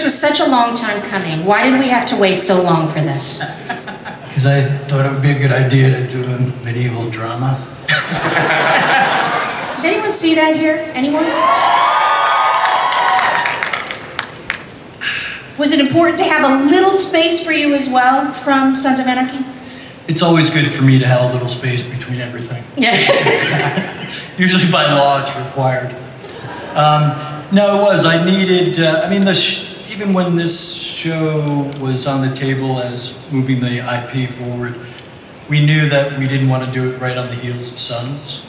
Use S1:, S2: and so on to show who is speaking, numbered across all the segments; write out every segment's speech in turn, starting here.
S1: this was such a long time coming. Why did we have to wait so long for this?
S2: Because I thought it would be a good idea to do a medieval drama.
S1: Did anyone see that here? Anyone? Was it important to have a little space for you as well from Sons of Anarchy?
S2: It's always good for me to have a little space between everything.
S1: Yeah.
S2: Usually by law it's required. No, it was. I needed, even when this show was on the table as moving the IP forward, we knew that we didn't want to do it right on the heels of Sons.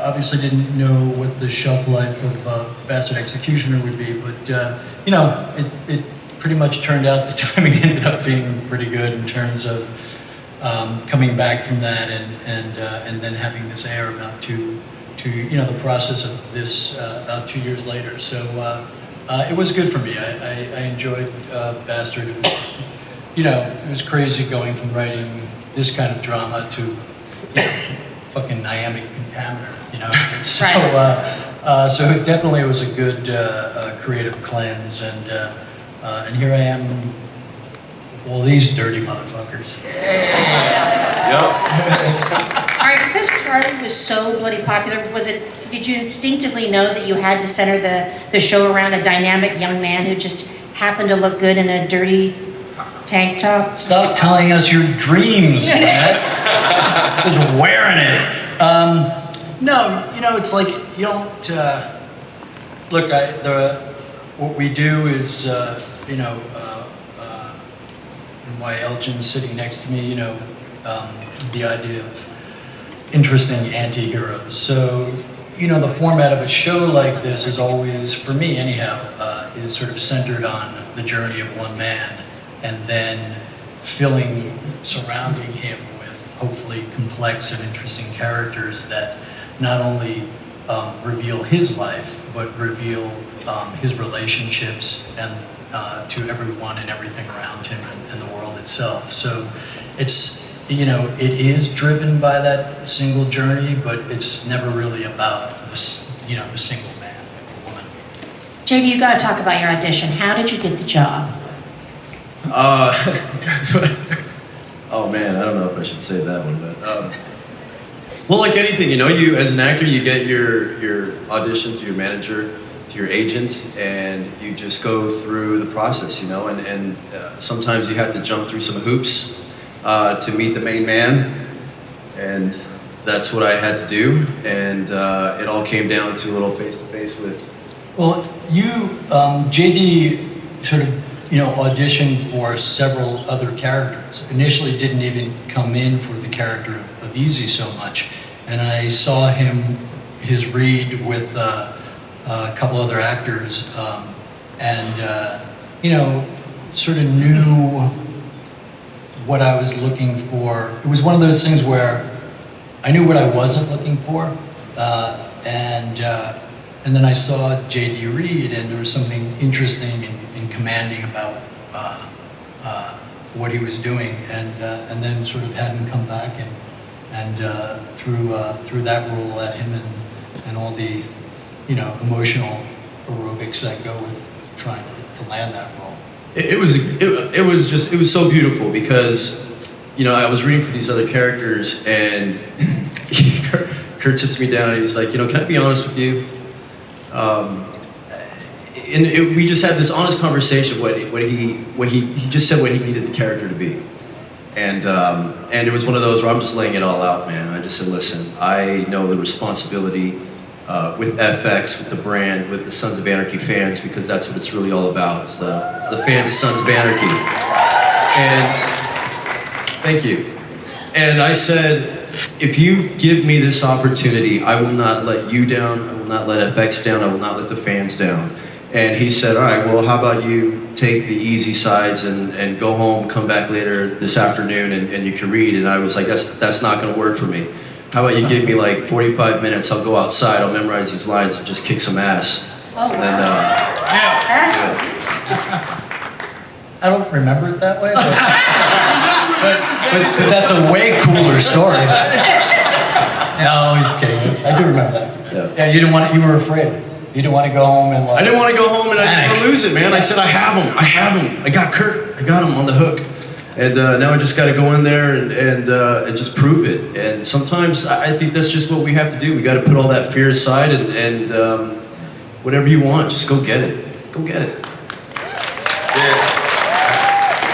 S2: Obviously didn't know what the shelf life of Bastard Executioner would be, but it pretty much turned out the timing ended up being pretty good in terms of coming back from that and then having this air about the process of this about 2 years later. So it was good for me. I enjoyed Bastard. It was crazy going from writing this kind of drama to fucking iambic pentameter. So
S1: Right.
S2: so it definitely was a good creative cleanse, and here I am with all these dirty motherfuckers.
S3: Yep.
S1: All right, because Charlie was so bloody popular, did you instinctively know that you had to center the show around a dynamic young man who just happened to look good in a dirty tank top?
S2: Stop telling us your dreams, man. Just wearing it. No, it's like you don't. Look, what we do is, why Elgin's sitting next to me. The idea of interesting anti-heroes. So, the format of a show like this is always, for me anyhow, is sort of centered on the journey of one man, and then surrounding him with hopefully complex and interesting characters that not only reveal his life, but reveal his relationships and to everyone and everything around him and the world itself. So it's, it is driven by that single journey, but it's never really about the single man or woman.
S1: JD, you got to talk about your audition. How did you get the job?
S3: Oh man, I don't know if I should say that one, but well, like anything, you as an actor, you get your audition through your manager, through your agent, and you just go through the process, and sometimes you have to jump through some hoops to meet the main man, and that's what I had to do, and it all came down to a little face-to-face with.
S2: Well, JD sort of, auditioned for several other characters. Initially didn't even come in for the character of Easy so much. And I saw his read with a couple other actors, sort of knew what I was looking for. It was one of those things where I knew what I wasn't looking for, and then I saw JD read, and there was something interesting and commanding about what he was doing, and then sort of had him come back and through that role, let him and all the emotional aerobics that go with trying to land that role.
S3: It was so beautiful because I was reading for these other characters, and Kurt sits me down and he's like, can I be honest with you? We just had this honest conversation. He just said what he needed the character to be, and it was one of those where I'm just laying it all out, man. I just said, listen, I know the responsibility with FX, with the brand, with the Sons of Anarchy fans, because that's what it's really all about. It's the fans of Sons of Anarchy. And thank you. And I said, if you give me this opportunity, I will not let you down. I will not let FX down. I will not let the fans down. And he said, all right, well, how about you take the easy sides and go home, come back later this afternoon, and you can read. And I was like, that's not going to work for me. How about you give me like 45 minutes, I'll go outside, I'll memorize these lines and just kick some ass.
S1: Oh,
S3: and then,
S2: I don't remember it that way, but that's a way cooler story. No, he's kidding. I do remember that. Yeah, you didn't want it, you were afraid. You didn't want to go home and like...
S3: I didn't want to go home and I didn't want to lose it, man. I said, I have him. I got Kurt. I got him on the hook. And now I just got to go in there and just prove it. And sometimes I think that's just what we have to do. We got to put all that fear aside and whatever you want, just go get it. Go get it.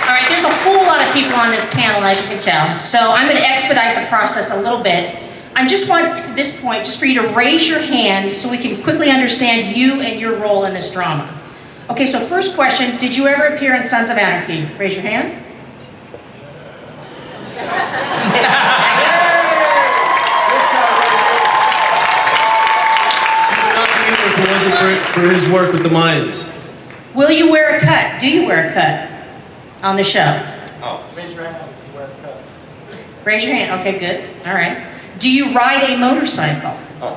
S1: All right, there's a whole lot of people on this panel, as you can tell. So I'm going to expedite the process a little bit. I just want, at this point, just for you to raise your hand so we can quickly understand you and your role in this drama. Okay, so first question, did you ever appear in Sons of Anarchy? Raise your hand.
S3: If it wasn't for his work with the Mayans.
S1: Will you wear a cut? Do you wear a cut on the show?
S2: Oh, raise your hand if you wear a cut.
S1: Raise your hand. Okay, good. All right. Do you ride a motorcycle?
S2: Oh.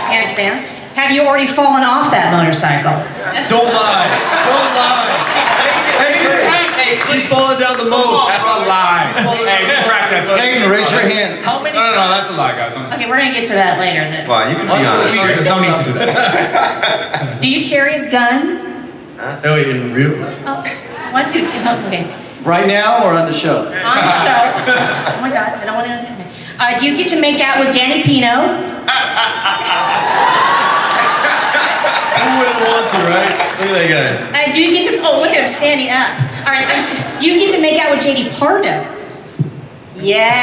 S1: Hands down. Have you already fallen off that motorcycle?
S3: Don't lie. Don't lie. Hey, he's falling down the most.
S4: That's a lie. Hey, track that.
S5: Clayton, raise your hand.
S4: How many? No, that's a lie, guys.
S1: Okay, we're gonna get to that later. Then.
S5: Well, you can be honest.
S4: There's no need to do that.
S1: Do you carry a gun?
S3: Oh, in real?
S1: Oh, 1, 2, okay.
S5: Right now or on the show?
S1: On the show. Oh my God, I don't want to know that. Do you get to make out with Danny Pino?
S3: Who wouldn't want to, right? Look at that guy.
S1: Do you get to? Oh, look at him standing up. All right. Do you get to make out with JD Pardo? Yes.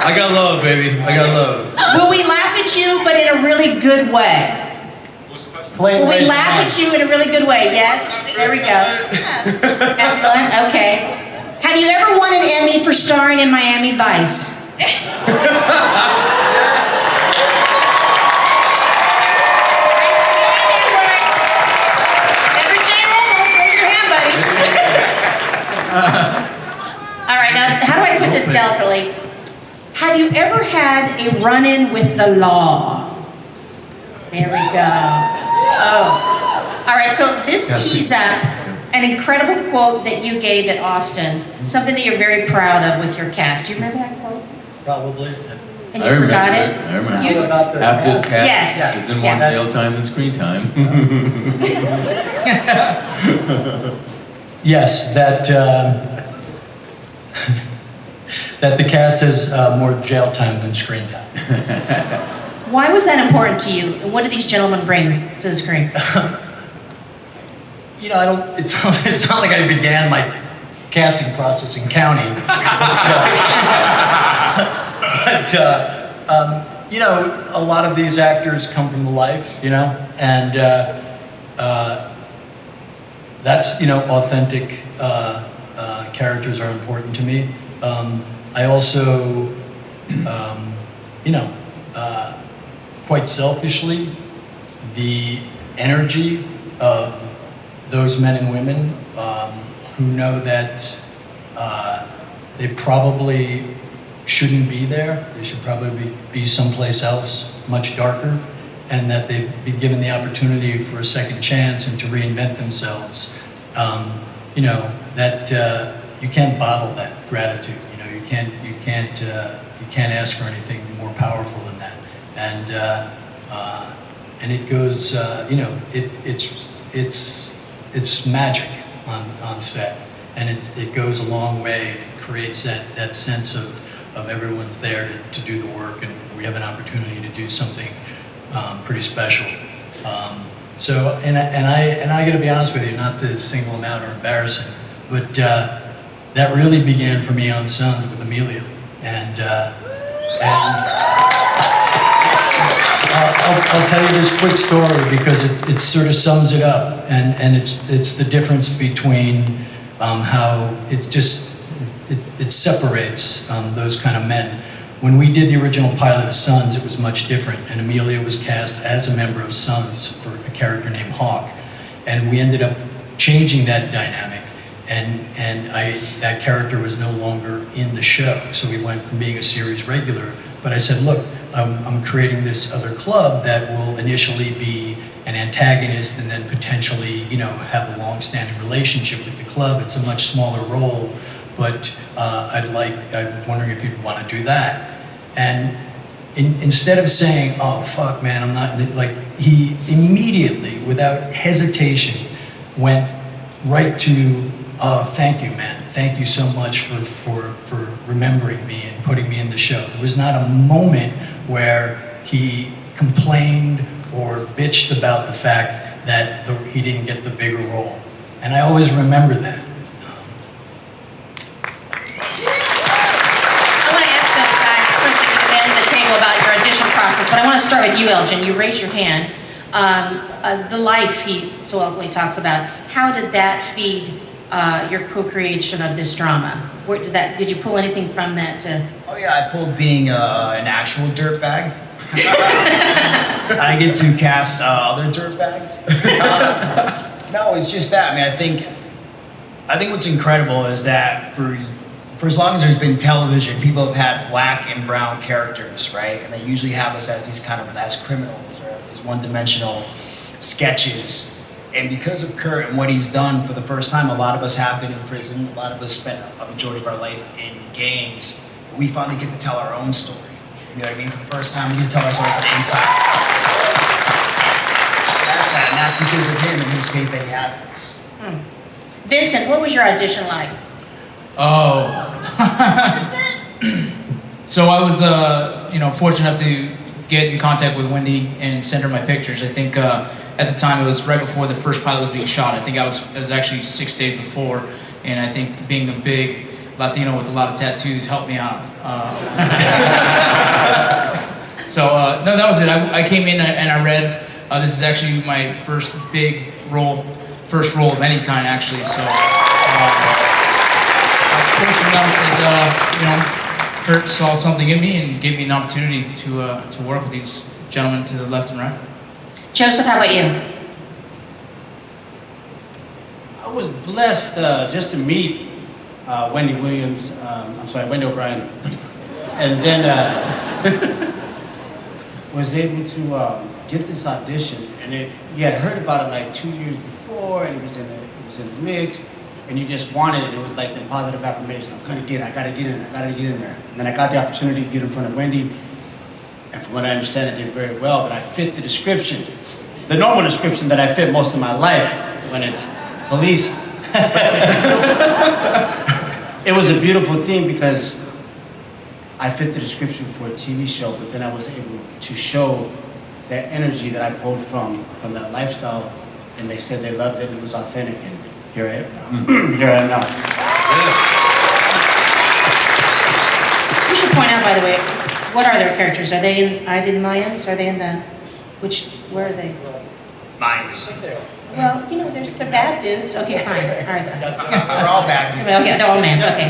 S3: I got love, baby. I got love.
S1: Will we laugh at you, but in a really good way?
S2: Clayton,
S1: Will we
S2: raise your
S1: laugh
S2: hand.
S1: at you in a really good way? Yes. There we go. Excellent. Okay. Have you ever won an Emmy for starring in Miami Vice? All right, now, how do I put this delicately? Have you ever had a run-in with the law? There we go. Oh. All right, so this tees up an incredible quote that you gave at Austin, something that you're very proud of with your cast. Do you remember that quote?
S2: Probably.
S1: And you forgot it?
S6: I remember.
S1: You-
S6: Half this cast
S1: Yes.
S6: is in more
S1: Yeah.
S6: tail time than screen time.
S2: Yes, that that the cast has more jail time than screen time.
S1: Why was that important to you? And what did these gentlemen bring to the screen?
S2: You know, I don't. It's not like I began my casting process in county. But you know, a lot of these actors come from the life, you know, and that's, you know, authentic characters are important to me. I also, you know, quite selfishly, the energy of those men and women who know that they probably shouldn't be there. They should probably be someplace else, much darker, and that they've been given the opportunity for a second chance and to reinvent themselves. You know, that you can't bottle that gratitude. You know, you can't ask for anything more powerful than that. And it goes, you know, it's magic on set, and it goes a long way. It creates that sense of everyone's there to do the work, and we have an opportunity to do something pretty special. So, and I got to be honest with you, not to single them out or embarrass him, but that really began for me on Sons with Emilio, and I'll tell you this quick story because it sort of sums it up, and it's the difference between how it separates those kind of men. When we did the original pilot of Sons, it was much different, and Emilio was cast as a member of Sons for a character named Hawk, and we ended up changing that dynamic, and that character was no longer in the show, so we went from being a series regular. But I said, look, I'm creating this other club that will initially be an antagonist and then potentially, you know, have a long-standing relationship with the club. It's a much smaller role, but I'm wondering if you'd want to do that. And instead of saying, "Oh fuck, man, I'm not," like he immediately, without hesitation, went right to, "Oh, thank you, man. Thank you so much for remembering me and putting me in the show." There was not a moment where he complained or bitched about the fact that he didn't get the bigger role, and I always remember that.
S1: Process, but I want to start with you, Elgin. You raised your hand. The life he so eloquently talks about. How did that feed your co-creation of this drama? Where did you pull anything from that?
S7: Oh yeah, I pulled being an actual dirtbag. I get to cast other dirtbags. No, it's just that. I mean, I think what's incredible is that for as long as there's been television, people have had black and brown characters, right? And they usually have us as these kind of as criminals or as these one-dimensional sketches. And because of Kurt and what he's done, for the first time, a lot of us have been in prison. A lot of us spent a majority of our life in gangs. We finally get to tell our own story. You know what I mean? For the first time, we get to tell our story from the inside. That's that, and that's because of him and his faith that he has in us.
S1: Vincent, what was your audition like?
S8: Oh. So I was, fortunate enough to get in contact with Wendy and send her my pictures. I think at the time it was right before the first pilot was being shot. I think it was actually 6 days before, and I think being a big Latino with a lot of tattoos helped me out. No, that was it. I came in and I read. This is actually my first role of any kind, actually. So. Fortunate enough that Kurt saw something in me and gave me an opportunity to work with these gentlemen to the left and right.
S1: Joseph, how about you?
S5: I was blessed just to meet Wendy O'Brien, and then was able to get this audition. And you had heard about it like 2 years before, and it was in the mix. And you just wanted it. It was like the positive affirmation. I gotta get in there. And then I got the opportunity to get in front of Wendy. And from what I understand, I did very well, but I fit the description. The normal description that I fit most of my life when it's police. It was a beautiful thing because I fit the description for a TV show, but then I was able to show that energy that I pulled from that lifestyle, and they said they loved it and it was authentic. And here I am now. Here I am now.
S1: We should point out, by the way, what are their characters? Are they in Mayans? Are they in where are they?
S7: Mayans.
S1: Well, they're bad dudes. Okay, fine. All right, fine.
S7: We're all bad dudes.
S1: Okay, they're all Mayans. Okay.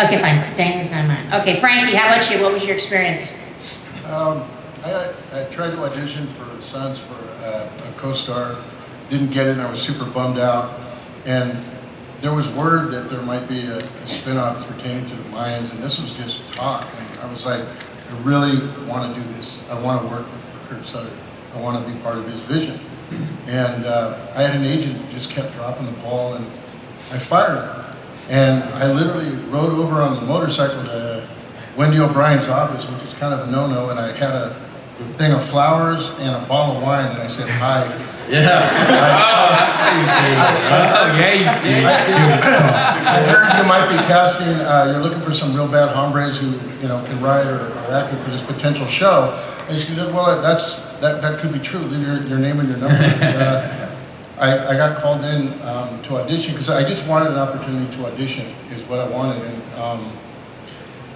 S1: Okay, fine. Dang, it's not mine. Okay, Frankie, how about you? What was your experience?
S9: I tried to audition for Sons for a co-star. Didn't get it, and I was super bummed out. And there was word that there might be a spin-off pertaining to the Mayans, and this was just talk. And I was like, I really want to do this. I want to work for Kurt Sutter. I want to be part of his vision. And I had an agent who just kept dropping the ball, and I fired him. And I literally rode over on the motorcycle to Wendy O'Brien's office, which is kind of a no-no, and I had a thing of flowers and a bottle of wine, and I said, "Hi."
S3: Yeah.
S9: I heard you might be casting, you're looking for some real bad hombres who, can write or acting for this potential show. And she said, well, that could be true. Leave your name and your number. I got called in to audition because I just wanted an opportunity to audition is what I wanted. And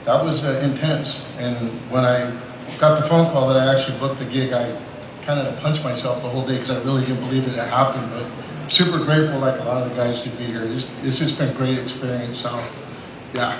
S9: that was intense. And when I got the phone call that I actually booked the gig, I kind of punched myself the whole day because I really didn't believe it had happened, but super grateful like a lot of the guys could be here. It's just been a great experience, so yeah.